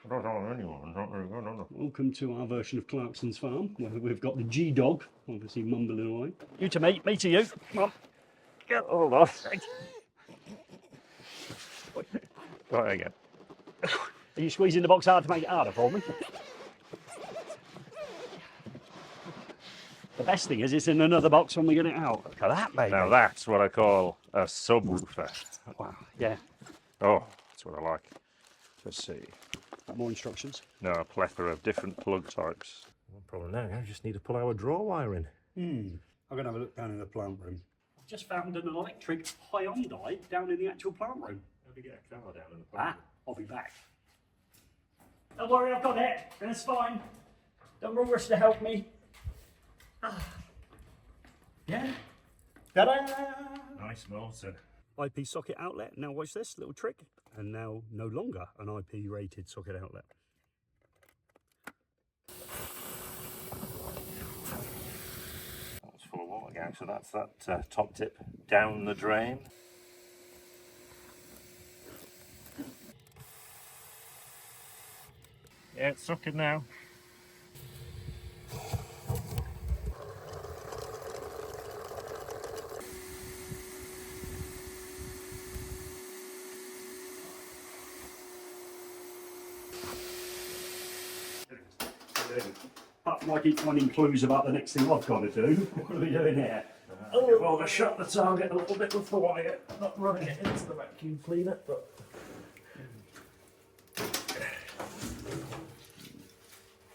Welcome to our version of Clarkson's farm, where we've got the G-Dog, obviously mumbling away. You to me to you. Come on. Get hold off. Right again. Are you squeezing the box hard to make it harder for me? The best thing is it's in another box when we get it out. Look at that, baby. Now that's what I call a subwoofer. Wow, yeah. Oh, that's what I like. Let's see. More instructions. No, a plethora of different plug types. No problem now, I just need to pull our draw wire in. I'm going to have a look down in the plant room. I've just found an electric Hyundai down in the actual plant room. How do you get a car down in the plant room? I'll be back. Don't worry, I've got it, and it's fine. Don't rush to help me. Yeah. Ta-da! Nice motor. IP socket outlet. Now watch this little trick. And now no longer an IP rated socket outlet. That's full of water, gang. So that's that top tip down the drain. Yeah, it's sucking now. I keep finding clues about the next thing I've got to do. What are we doing here? Oh, well, I shut the target a little bit with the wire, not running it into the vacuum cleaner, but...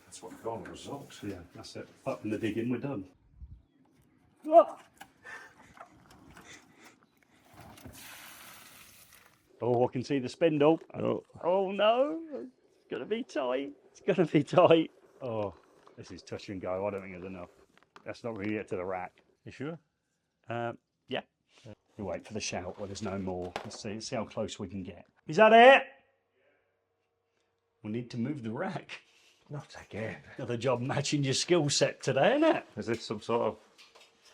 That's what we call the result. Yeah, that's it. Fucking the digging, we're done. Oh, I can see the spindle. Oh no, it's going to be tight. It's going to be tight. Oh, this is touch and go. I don't think it's enough. That's not really get to the rack. You sure? Yeah. You wait for the shout when there's no more. Let's see how close we can get. Is that it? We need to move the rack. Not again. Another job matching your skill set today, isn't it? Is this some sort of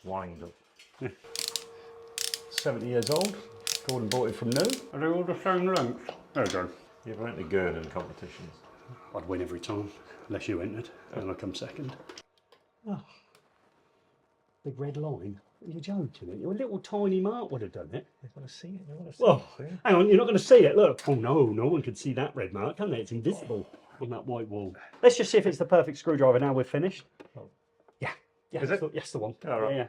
wind up? 70 years old. Gordon bought it from new. Are they all the same length? There we go. You ever entered Gurning competitions? I'd win every time, unless you entered, and I come second. Oh, big red line. You're joking. Your little tiny mark would have done it. They want to see it. They want to see Well, it. hang on, you're not going to see it. Look. Oh no, no one can see that red mark, can they? It's invisible on that white wall. Let's just see if it's the perfect screwdriver now we're finished. Yeah. Is it? Yes, the one. All right. Yeah.